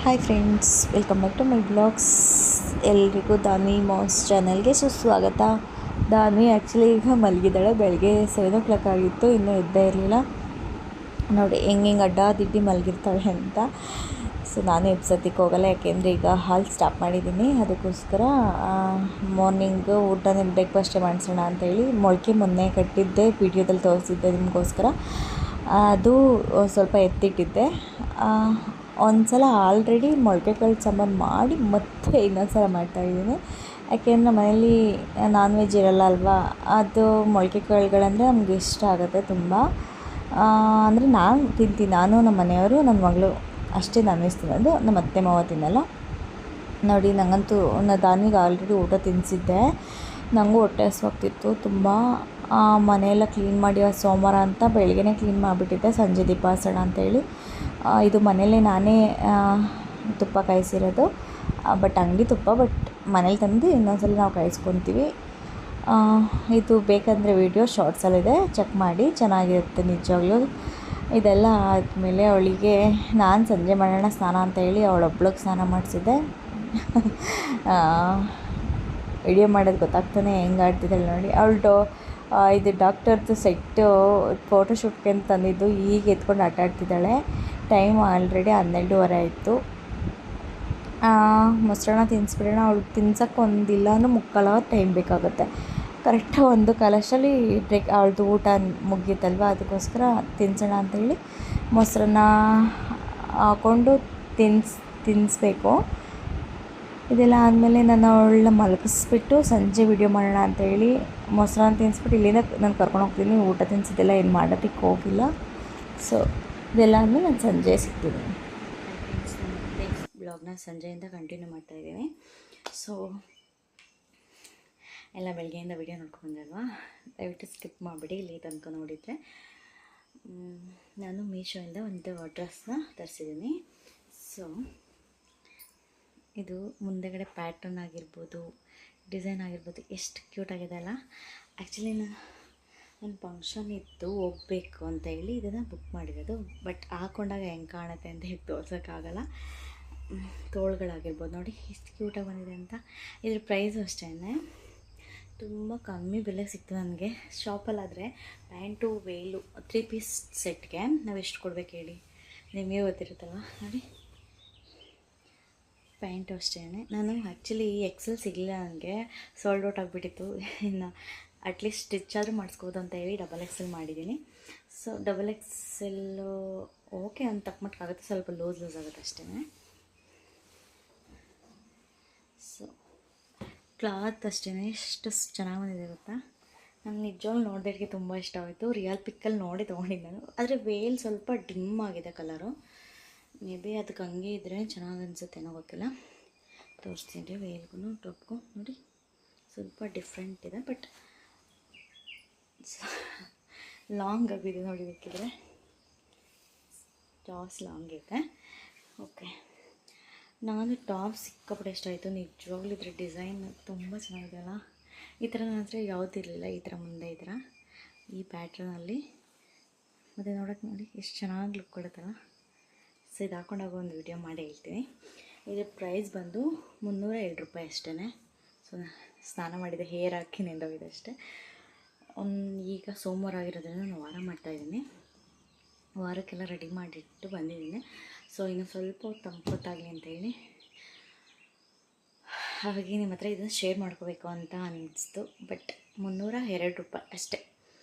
Hi friends, welcome back to my blogs. ಎಲ್ರಿಗೂ Danvi mass ಚಾನಲ್ಗೆ ಸುಸ್ವಾಗತ. ದಾನ್ವಿ ಆ್ಯಕ್ಚುಲಿ ಈಗ ಮಲಗಿದ್ದಾಳೆ. ಬೆಳಗ್ಗೆ 7 o'clock ಆಗಿತ್ತು, ಇನ್ನೂ ಎದ್ದೇ ಇರಲಿಲ್ಲ. ನೋಡಿ ಹೆಂಗೆ ಅಡ್ಡಾದಿಡ್ಡಿ ಮಲಗಿರ್ತಾಳೆ ಅಂತ. ಸೊ ನಾನು ಎಬ್ಸೋದಕ್ಕೆ ಹೋಗಲ್ಲ, ಯಾಕೆಂದರೆ ಈಗ ಹಾಲು ಸ್ಟಾಪ್ ಮಾಡಿದ್ದೀನಿ. ಅದಕ್ಕೋಸ್ಕರ ಮಾರ್ನಿಂಗು ಊಟನೇ ಬ್ರೇಕ್ಫಾಸ್ಟೇ ಮಾಡಿಸೋಣ ಅಂತೇಳಿ ಮೊಳಕೆ ಮೊನ್ನೆ ಕಟ್ಟಿದ್ದೆ, ವಿಡಿಯೋದಲ್ಲಿ ತೋರಿಸಿದ್ದೆ ನಿಮಗೋಸ್ಕರ. ಅದು ಸ್ವಲ್ಪ ಎತ್ತಿಟ್ಟಿದ್ದೆ. ಒಂದು ಸಲ ಆಲ್ರೆಡಿ ಮೊಳಕೆ ಕಾಳು ಸಾಂಬಾರು ಮಾಡಿ ಮತ್ತೆ ಇನ್ನೊಂದು ಸಲ ಮಾಡ್ತಾಯಿದ್ದೀನಿ. ಯಾಕೆಂದರೆ ಮನೇಲಿ ನಾನ್ ವೆಜ್ ಇರೋಲ್ಲ ಅಲ್ವಾ. ಅದು ಮೊಳಕೆ ಕಾಳುಗಳಂದರೆ ನಮ್ಗೆ ಇಷ್ಟ ಆಗುತ್ತೆ ತುಂಬ. ಅಂದರೆ ನಾನು ತಿಂತೀನಿ, ನಾನು ನಮ್ಮ ಮನೆಯವರು, ನನ್ನ ಮಗಳು ಅಷ್ಟೇ ನಾನ್ ವೆಜ್ ತಿನ್ನೋದು. ನಮ್ಮ ಅತ್ತೆ ಮಾವ ತಿನ್ನಲ್ಲ. ನೋಡಿ ನನಗಂತೂ ದಾನ್ವಿಗೆ ಆಲ್ರೆಡಿ ಊಟ ತಿನ್ನಿಸಿದ್ದೆ. ನನಗೂ ಹೊಟ್ಟೆ ಹಸಿವಾಗ್ತಿತ್ತು ತುಂಬ. ಮನೆಯೆಲ್ಲ ಕ್ಲೀನ್ ಮಾಡಿ ಸೋಮವಾರ ಅಂತ ಬೆಳಗ್ಗೆನೇ ಕ್ಲೀನ್ ಮಾಡಿಬಿಟ್ಟಿದ್ದೆ, ಸಂಜೆ ದೀಪ ಹಚ್ಚೋಣ ಅಂತೇಳಿ. ಇದು ಮನೆಯಲ್ಲೇ ನಾನೇ ತುಪ್ಪ ಕಾಯಿಸಿರೋದು. ಬಟ್ ಅಂಗಡಿ ತುಪ್ಪ, ಬಟ್ ಮನೇಲಿ ತಂದು ಇನ್ನೊಂದ್ಸಲ ನಾವು ಕಾಯಿಸ್ಕೊತೀವಿ. ಇದು ಬೇಕಂದರೆ ವಿಡಿಯೋ ಶಾರ್ಟ್ಸಲ್ಲಿದೆ, ಚೆಕ್ ಮಾಡಿ, ಚೆನ್ನಾಗಿರುತ್ತೆ ನಿಜವಾಗ್ಲೂ. ಇದೆಲ್ಲ ಆದಮೇಲೆ ಅವಳಿಗೆ ನಾನು ಸಂಜೆ ಮಾಡೋಣ ಸ್ನಾನ ಅಂತ ಹೇಳಿ ಅವಳೊಬ್ಳಿಗೆ ಸ್ನಾನ ಮಾಡಿಸಿದ್ದೆ. ವಿಡಿಯೋ ಮಾಡೋದು ಗೊತ್ತಾಗ್ತಾನೆ ಹೆಂಗೆ ಆಡ್ತಿದ್ದಾಳೆ ನೋಡಿ. ಅವಳು ಇದು ಡಾಕ್ಟರ್ದು ಸೆಟ್ಟು ಫೋಟೋಶೂಟ್ಗೆ ಅಂತ ತಂದಿದ್ದು, ಈಗ ಎತ್ಕೊಂಡು ಆಟ ಆಡ್ತಿದ್ದಾಳೆ. ಟೈಮ್ ಆಲ್ರೆಡಿ 12:30 ಆಯಿತು. ಮೊಸರನ್ನ ತಿನ್ನಿಸ್ಬಿಡೋಣ. ಅವಳು ತಿನ್ಸೋಕ್ಕೆ ಒಂದಿಲ್ಲ ಅಂದರೆ 3/4 hour ಟೈಮ್ ಬೇಕಾಗುತ್ತೆ. ಕರೆಕ್ಟಾಗಿ 1:15 ಅಷ್ಟರಲ್ಲಿ ಅವಳದು ಊಟ ಮುಗೀತಲ್ವ, ಅದಕ್ಕೋಸ್ಕರ ತಿನ್ನಿಸೋಣ ಅಂತೇಳಿ ಮೊಸರನ್ನ ಹಾಕ್ಕೊಂಡು ತಿನ್ನಿಸ್ಬೇಕು. ಇದೆಲ್ಲ ಆದಮೇಲೆ ನಾನು ಅವಳನ್ನ ಮಲಗಿಸ್ಬಿಟ್ಟು ಸಂಜೆ ವಿಡಿಯೋ ಮಾಡೋಣ ಅಂತೇಳಿ ಮೊಸರನ್ನ ತಿನ್ನಿಸ್ಬಿಟ್ಟು ಇಲ್ಲಿಂದ ನಾನು ಕರ್ಕೊಂಡು ಹೋಗ್ತೀನಿ. ಊಟ ತಿನ್ನಿಸಿದ್ದೆಲ್ಲ ಏನು ಮಾಡೋದಕ್ಕೆ ಹೋಗಿಲ್ಲ. ಸೊ ಇದೆಲ್ಲ ಆದಮೇಲೆ ನಾನು ಸಂಜೆ ಸಿಗ್ತೀನಿ. ನೆಕ್ಸ್ಟ್ ಬ್ಲಾಗ್ನ ಸಂಜೆಯಿಂದ ಕಂಟಿನ್ಯೂ ಮಾಡ್ತಾಯಿದ್ದೀನಿ. ಸೊ ಎಲ್ಲ ಬೆಳಗ್ಗೆಯಿಂದ ವಿಡಿಯೋ ನೋಡ್ಕೊಂಡಲ್ವಾ, ದಯವಿಟ್ಟು ಸ್ಕಿಪ್ ಮಾಡಿಬಿಡಿ ಇಲ್ಲಿ ತನಕ ನೋಡಿದರೆ. ನಾನು ಮೀಶೋಯಿಂದ ಒಂದು ಡ್ರೆಸ್ನ ತರಿಸಿದ್ದೀನಿ. ಸೊ ಇದು ಮುಂದೆಗಡೆ ಪ್ಯಾಟರ್ನ್ ಆಗಿರ್ಬೋದು, ಡಿಸೈನ್ ಆಗಿರ್ಬೋದು, ಎಷ್ಟು ಕ್ಯೂಟಾಗಿದೆ ಅಲ್ಲ. ಆ್ಯಕ್ಚುಲಿ ನನ್ನ ಫಂಕ್ಷನ್ ಇತ್ತು, ಹೋಗಬೇಕು ಅಂತ ಹೇಳಿ ಇದನ್ನು ಬುಕ್ ಮಾಡಿರೋದು. ಬಟ್ ಹಾಕ್ಕೊಂಡಾಗ ಹೆಂಗೆ ಕಾಣುತ್ತೆ ಅಂತ ಹೇಳಿ ತೋರ್ಸೋಕ್ಕಾಗಲ್ಲ. ತೋಳುಗಳಾಗಿರ್ಬೋದು ನೋಡಿ ಎಷ್ಟು ಕ್ಯೂಟಾಗಿ ಬಂದಿದೆ ಅಂತ. ಇದ್ರ ಪ್ರೈಸು ಅಷ್ಟೇ ತುಂಬ ಕಮ್ಮಿ ಬೆಲೆಗೆ ಸಿಕ್ತು ನನಗೆ. ಶಾಪಲ್ಲಾದರೆ ಪ್ಯಾಂಟು ವೇಲು 3 ಪೀಸ್ ಸೆಟ್ಗೆ ನಾವು ಎಷ್ಟು ಕೊಡ್ಬೇಕು ಹೇಳಿ, ನಿಮಗೆ ಗೊತ್ತಿರುತ್ತಲ್ವ. ನೋಡಿ ಪ್ಯಾಂಟು ಅಷ್ಟೇ. ನಾನು ಆ್ಯಕ್ಚುಲಿ ಎಕ್ಸೆಲ್ ಸಿಗಲಿಲ್ಲ, ನನಗೆ ಸೋಲ್ಡ್ ಔಟ್ ಆಗಿಬಿಟ್ಟಿತ್ತು. ಇನ್ನು ಅಟ್ಲೀಸ್ಟ್ ಸ್ಟಿಚ್ ಆದರೂ ಮಾಡಿಸ್ಬೋದು ಅಂತ ಹೇಳಿ XXL ಮಾಡಿದ್ದೀನಿ. ಸೊ XXL ಓಕೆ ಅಂತ ತಕ್ಕಮಟ್ಟಾಗುತ್ತೆ, ಸ್ವಲ್ಪ ಲೂಸ್ ಆಗುತ್ತೆ ಅಷ್ಟೇ. ಸೊ ಕ್ಲಾತ್ ಅಷ್ಟೇ ಎಷ್ಟು ಚೆನ್ನಾಗಿ ಬಂದಿದೆ ಗೊತ್ತಾ. ನಂಗೆ ನಿಜವಾಗ್ಲೂ ನೋಡಿದಕ್ಕೆ ತುಂಬ ಇಷ್ಟ ಆಯಿತು. ರಿಯಲ್ ಪಿಕ್ಕಲ್ಲಿ ನೋಡಿ ತೊಗೊಂಡಿದ್ದು ನಾನು. ಆದರೆ ವೇಲ್ ಸ್ವಲ್ಪ ಡಿಮ್ ಆಗಿದೆ ಕಲರು. ಮೇ ಬಿ ಅದಕ್ಕೆ ಹಂಗೆ ಇದ್ದರೆ ಚೆನ್ನಾಗಿ ಅನಿಸುತ್ತೇನೋ ಗೊತ್ತಿಲ್ಲ. ತೋರಿಸ್ತೀನಿ ವೇಲ್ಗೂ ಟಾಪ್ಗೂ ನೋಡಿ, ಸ್ವಲ್ಪ ಡಿಫ್ರೆಂಟ್ ಇದೆ. ಬಟ್ ಲಾಂಗ್ ಆಗಿದೆ ನೋಡಿ, ಬೇಕಿದ್ರೆ ಟಾಪ್ಸ್ ಲಾಂಗ್ ಇದೆ. ಓಕೆ, ನಾನು ಟಾಪ್ ಸಿಕ್ಕಾಪಟ್ಟೆ ಇಷ್ಟ ಆಯಿತು ನಿಜವಾಗ್ಲೂ. ಇದ್ರ ಡಿಸೈನ್ ತುಂಬ ಚೆನ್ನಾಗಿದೆ ಅಲ್ಲ. ಈ ಥರ ನನ್ನ ಹತ್ರ ಯಾವುದಿರಲಿಲ್ಲ, ಈ ಥರ ಮುಂದೆ ಈ ಥರ ಈ ಪ್ಯಾಟ್ರನಲ್ಲಿ. ಮತ್ತು ನೋಡೋಕ್ಕೆ ನೋಡಿ ಎಷ್ಟು ಚೆನ್ನಾಗಿ ಲುಕ್ ಕೊಡುತ್ತಲ್ಲ. ಸೊ ಇದು ಹಾಕೊಂಡಾಗ ಒಂದು ವಿಡಿಯೋ ಮಾಡಿ ಹೇಳ್ತೀನಿ. ಇದ್ರ ಪ್ರೈಸ್ ಬಂದು 302 ರೂಪಾಯಿ ಅಷ್ಟೇ. ಸೊ ಸ್ನಾನ ಮಾಡಿದೆ, ಹೇರ್ ಹಾಕಿ ನೆಂದೋಗಿದೆ ಅಷ್ಟೇ. ಈಗ ಸೋಮವಾರ ಆಗಿರೋದ್ರಿಂದ ನಾನು ವಾರ ಮಾಡ್ತಾಯಿದ್ದೀನಿ. ವಾರಕ್ಕೆಲ್ಲ ರೆಡಿ ಮಾಡಿಟ್ಟು ಬಂದಿದ್ದೀನಿ. ಸೊ ಇನ್ನು ಸ್ವಲ್ಪ ತಂಪೊತ್ತಾಗಲಿ ಅಂತೇಳಿ ಹಾಗಾಗಿ ನಿಮ್ಮ ಹತ್ರ ಇದನ್ನು ಶೇರ್ ಮಾಡ್ಕೋಬೇಕು ಅಂತ ಅನ್ನಿಸ್ತು. ಬಟ್ 302 ರೂಪಾಯಿ ಅಷ್ಟೇ.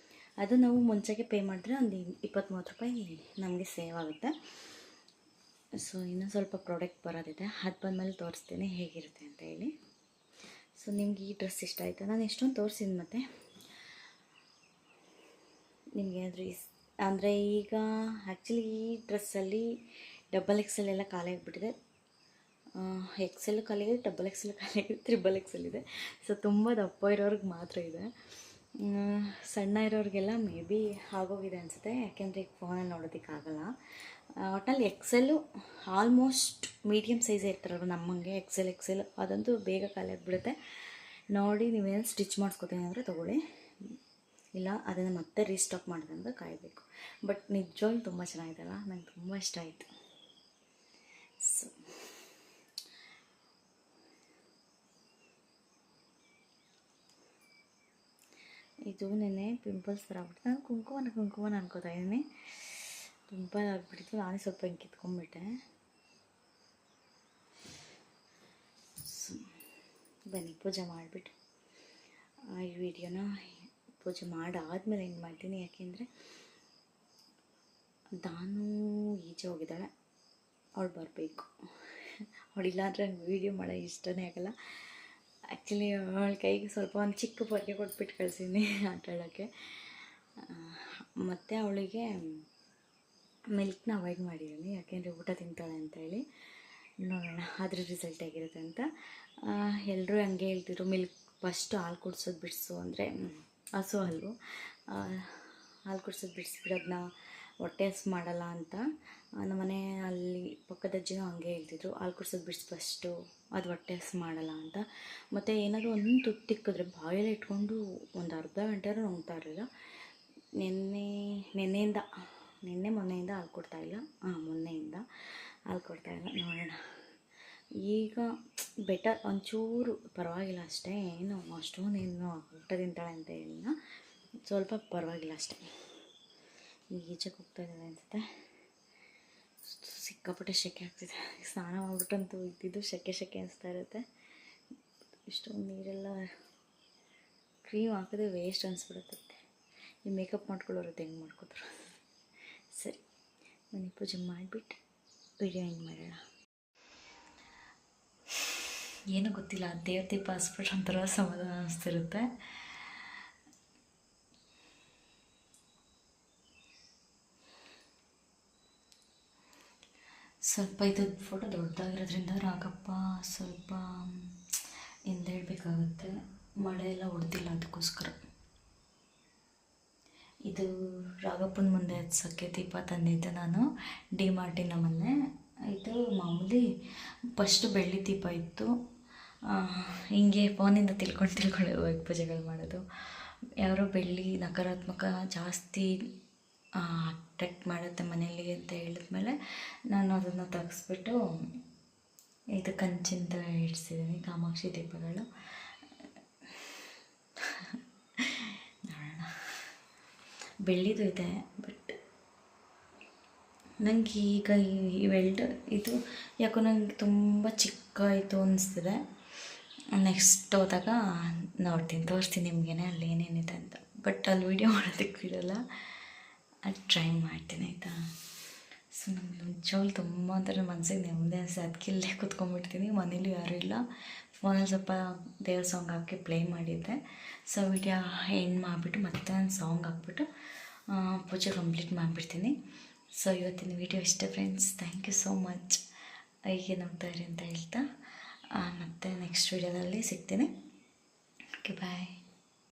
ಅದು ನಾವು ಮುಂಚೆಗೆ ಪೇ ಮಾಡಿದ್ರೆ ಒಂದು 20-30 ರೂಪಾಯಿ ನಮಗೆ ಸೇವ್ ಆಗುತ್ತೆ. ಸೊ ಇನ್ನೂ ಸ್ವಲ್ಪ ಪ್ರಾಡಕ್ಟ್ ಬರೋದಿದೆ, ಅದು ಬಂದಮೇಲೆ ತೋರಿಸ್ತೀನಿ ಹೇಗಿರುತ್ತೆ ಅಂತ ಹೇಳಿ. ಸೊ ನಿಮ್ಗೆ ಈ ಡ್ರೆಸ್ ಇಷ್ಟ ಆಯಿತು. ನಾನು ಎಷ್ಟೊಂದು ತೋರಿಸಿದ್ದೀನಿ. ಮತ್ತು ನಿಮಗೆ ಏನಾದರೂ ಅಂದರೆ ಈಗ ಆ್ಯಕ್ಚುಲಿ ಈ ಡ್ರೆಸ್ಸಲ್ಲಿ XXL ಎಲ್ಲ ಖಾಲಿ ಆಗಿಬಿಟ್ಟಿದೆ. XL ಖಾಲಿಗಿದೆ, XXL ಖಾಲಿಗಿದೆ, XXL ಇದೆ. ಸೊ ತುಂಬ ದಪ್ಪ ಇರೋರಿಗೆ ಮಾತ್ರ ಇದೆ. ಸಣ್ಣ ಇರೋರಿಗೆಲ್ಲ ಮೇ ಬಿ ಆಗೋಗಿದೆ ಅನಿಸುತ್ತೆ, ಯಾಕೆಂದರೆ ಈಗ ಫೋನಲ್ಲಿ ನೋಡೋದಕ್ಕಾಗಲ್ಲ. ಒಟ್ಟಲ್ಲಿ XL ಆಲ್ಮೋಸ್ಟ್ ಮೀಡಿಯಮ್ ಸೈಜೇ ಇರ್ತಾರಲ್ವ ನಮ್ಮಂಗೆ. XL ಅದಂತೂ ಬೇಗ ಖಾಲಿ ಆಗಿಬಿಡುತ್ತೆ. ನೋಡಿ ನೀವೇನು ಸ್ಟಿಚ್ ಮಾಡಿಸ್ಕೊತೀನಿ ಅಂದರೆ ತೊಗೊಳ್ಳಿ, ಇಲ್ಲ ಅದನ್ನು ಮತ್ತೆ ರೀಸ್ಟಾಕ್ ಮಾಡಿದಂಗೆ ಕಾಯಬೇಕು. ಬಟ್ ನಿಜವಾಗ್ಲೂ ತುಂಬ ಚೆನ್ನಾಗಿದೆಲ್ಲ, ನಂಗೆ ತುಂಬ ಇಷ್ಟ ಆಯಿತು. ಸೊ ಇದು ನೆನ್ನೆ ಪಿಂಪಲ್ಸ್ ಥರ ಆಗ್ಬಿಟ್ಟು ನಾನು ಕುಂಕುಮನ ಅನ್ಕೋತಾ ಇದ್ದೀನಿ. ಪಿಂಪಲ್ ಆಗಿಬಿಟ್ಟಿತ್ತು. ನಾನೇ ಸ್ವಲ್ಪ ಹಿಂಗೆ ಕಿತ್ಕೊಂಡ್ಬಿಟ್ಟೆ. ಬನ್ನಿ ಪೂಜೆ ಮಾಡಿಬಿಟ್ಟು ಈ ವಿಡಿಯೋನ ಪೂಜೆ ಮಾಡಾದ್ಮೇಲೆ ಏನು ಮಾಡ್ತೀನಿ. ಯಾಕೆಂದರೆ ದಾನು ಈಚೆ ಹೋಗಿದ್ದಾಳೆ, ಅವಳು ಬರಬೇಕು. ಅವಳಿಲ್ಲಾಂದರೆ ನಂಗೆ ವೀಡಿಯೋ ಮಾಡೋ ಇಷ್ಟನೇ ಆಗಲ್ಲ. ಆ್ಯಕ್ಚುಲಿ ಅವಳ ಕೈಗೆ ಸ್ವಲ್ಪ ಒಂದು ಚಿಕ್ಕ ಪೊರ್ಕೆ ಕೊಟ್ಬಿಟ್ಟು ಕಳಿಸಿದ್ದೀನಿ ಆಟ ಆಡೋಕ್ಕೆ. ಮತ್ತು ಅವಳಿಗೆ ಮಿಲ್ಕ್ನ ಅವಾಯ್ಡ್ ಮಾಡಿದ್ದೀನಿ, ಯಾಕೆಂದರೆ ಊಟ ತಿಂತಾಳೆ ಅಂತೇಳಿ. ನೋಡೋಣ ಅದ್ರ ರಿಸಲ್ಟ್ ಹೇಗಿರುತ್ತೆ ಅಂತ. ಎಲ್ಲರೂ ಹಂಗೆ ಹೇಳ್ತಿದ್ರು, ಮಿಲ್ಕ್ ಫಸ್ಟು ಹಾಲು ಕುಡ್ಸೋದು ಬಿಡಿಸು ಅಂದರೆ ಹಸು ಹಾಲು ಕುಡ್ಸೋದು ಬಿಡಿಸ್ಬಿಡೋದನ್ನ ಹೊಟ್ಟೆ ಹಸು ಮಾಡಲ್ಲ ಅಂತ. ನಮ್ಮ ಮನೆ ಅಲ್ಲಿ ಪಕ್ಕದ ಅಜ್ಜಿನೂ ಹಂಗೆ ಹೇಳ್ತಿದ್ರು, ಹಾಲು ಕುಡ್ಸೋದು ಬಿಡಿಸಿ ಫಸ್ಟು, ಅದು ಹೊಟ್ಟೆ ಹಸು ಮಾಡಲ್ಲ ಅಂತ. ಮತ್ತು ಏನಾದರೂ ಒಂದು ತುತ್ತು ತಿಕ್ಕಿದ್ರೆ ಬಾಯಲ್ಲಿ ಇಟ್ಕೊಂಡು ಒಂದು ಅರ್ಧ ಗಂಟೆನೂ ನುಂಗ್ತಾ ಇರಲಿಲ್ಲ. ನಿನ್ನೆ ಮೊನ್ನೆಯಿಂದ ಹಾಲು ಕೊಡ್ತಾಯಿಲ್ಲ. ಮೊನ್ನೆಯಿಂದ ಹಾಲು ಕೊಡ್ತಾಯಿಲ್ಲ. ನೋಡೋಣ ಈಗ ಬೆಟರ್, ಒಂಚೂರು ಪರವಾಗಿಲ್ಲ ಅಷ್ಟೇ. ಏನು ಅಷ್ಟೊಂದೇನು ಊಟ ತಿಂತಾಳೆ ಅಂತ ಹೇಳಿಲ್ಲ, ಸ್ವಲ್ಪ ಪರವಾಗಿಲ್ಲ ಅಷ್ಟೇ. ಈಗ ಈಚೆಗೆ ಹೋಗ್ತಾ ಇದ್ದಾಳೆ ಅನಿಸುತ್ತೆ. ಸಿಕ್ಕಾಪಟ್ಟೆ ಸೆಕೆ ಆಗ್ತಿದೆ. ಸ್ನಾನ ಮಾಡಿಬಿಟ್ಟಂತೂ ಇದ್ದಿದ್ದು ಸೆಕೆ ಅನಿಸ್ತಾ ಇರುತ್ತೆ. ಇಷ್ಟೊಂದು ನೀರೆಲ್ಲ ಕ್ರೀಮ್ ಹಾಕಿದ್ರೆ ವೇಸ್ಟ್ ಅನಿಸ್ಬಿಡುತ್ತೆ. ಈ ಮೇಕಪ್ ಮಾಡ್ಕೊಳ್ಳೋರು ಹೆಂಗೆ ಮಾಡ್ಕೋತಾರೆ. ಸರಿ, ಮನೆ ಪೂಜೆ ಮಾಡಿಬಿಟ್ಟು ವಿಡಿಯೋ ಎಂಡ್ ಮಾಡೋಣ. ಏನೂ ಗೊತ್ತಿಲ್ಲ, ದೇವತೆ ಪಾಸ್ಬಿಟ್ರೆ ಒಂಥರ ಸಮಾಧಾನ ಅನಿಸ್ತಿರುತ್ತೆ. ಸ್ವಲ್ಪ ಇದು ಫೋಟೋ ದೊಡ್ಡದಾಗಿರೋದ್ರಿಂದ ರಾಘಪ್ಪ ಸ್ವಲ್ಪ ಹಿಂದೇಳಬೇಕಾಗುತ್ತೆ. ಮಳೆ ಎಲ್ಲ ಹೊಡೆದಿಲ್ಲ, ಅದಕ್ಕೋಸ್ಕರ. ಇದು ರಾಘಪ್ಪನ ಮುಂದೆ ಹಚ್ಚೋಕ್ಕೆ ದೀಪ ತಂದಿದ್ದೆ ನಾನು ಡಿ-ಮಾರ್ಟಿನ ಮೊನ್ನೆ. ಇದು ಮಾಮೂಲಿ ಫಸ್ಟು ಬೆಳ್ಳಿ ದೀಪ ಇತ್ತು. ಹಿಂಗೆ ಫೋನಿಂದ ತಿಳ್ಕೊಂಡು ಹೋಗಿ ಪೂಜೆಗಳು ಮಾಡೋದು. ಯಾರೋ ಬೆಳ್ಳಿ ನಕಾರಾತ್ಮಕ ಜಾಸ್ತಿ ಅಟ್ರಾಕ್ಟ್ ಮಾಡುತ್ತೆ ಮನೆಯಲ್ಲಿ ಅಂತ ಹೇಳಿದ್ಮೇಲೆ ನಾನು ಅದನ್ನು ತೆಗೆಸ್ಬಿಟ್ಟು ಇದು ಕಂಚಿಂದ ಇಡ್ಸಿದ್ದೀನಿ, ಕಾಮಾಕ್ಷಿ ದೀಪಗಳು. ನೋಡೋಣ, ಬೆಳ್ಳಿದು ಇದೆ, ಬಟ್ ನನಗೆ ಈಗ ಈ ವೆಲ್ಡ್ ಇದು ಯಾಕೋ ನನಗೆ ತುಂಬ ಚಿಕ್ಕ ಆಯಿತು ಅನಿಸ್ತಿದೆ. ನೆಕ್ಸ್ಟ್ ಹೋದಾಗ ತೋರಿಸ್ತೀನಿ ನಿಮಗೇ ಅಲ್ಲಿ ಏನೇನಿದೆ ಅಂತ. ಬಟ್ ಅಲ್ಲಿ ವೀಡಿಯೋ ಮಾಡೋದಕ್ಕೆ ಬಿಡೋಲ್ಲ, ಅದು ಟ್ರೈ ಮಾಡ್ತೀನಿ ಆಯಿತಾ. ಸೊ ನಮ್ಗೆ ನಿಜವಾಗ್ಲೂ ತುಂಬ ಒಂಥರ ಮನಸ್ಸಿಗೆ ನೆಮ್ಮದಿ ಅನಿಸ್ತು. ಅದಕ್ಕೆ ಇಲ್ಲೇ ಕೂತ್ಕೊಂಡ್ಬಿಡ್ತೀನಿ. ಮನೇಲಿ ಯಾರೂ ಇಲ್ಲ. ಫೋನಲ್ಲಿ ಸ್ವಲ್ಪ ದೇವ್ರ ಸಾಂಗ್ ಹಾಕಿ ಪ್ಲೇ ಮಾಡಿದ್ದೆ. ಸೊ ವಿಡಿಯೋ ಎಂಡ್ ಮಾಡಿಬಿಟ್ಟು ಮತ್ತೆ ನಾನು ಸಾಂಗ್ ಹಾಕ್ಬಿಟ್ಟು ಪೂಜೆ ಕಂಪ್ಲೀಟ್ ಮಾಡಿಬಿಡ್ತೀನಿ. ಸೊ ಇವತ್ತಿನ ವಿಡಿಯೋ ಇಷ್ಟ friends. Thank you so much ಹೀಗೆ ನೋಡ್ತಾ ಇರಿ ಅಂತ ಹೇಳ್ತಾ ಮತ್ತೆ ನೆಕ್ಸ್ಟ್ ವಿಡಿಯೋದಲ್ಲಿ ಸಿಗ್ತೀನಿ. ಓಕೆ, ಬಾಯ್.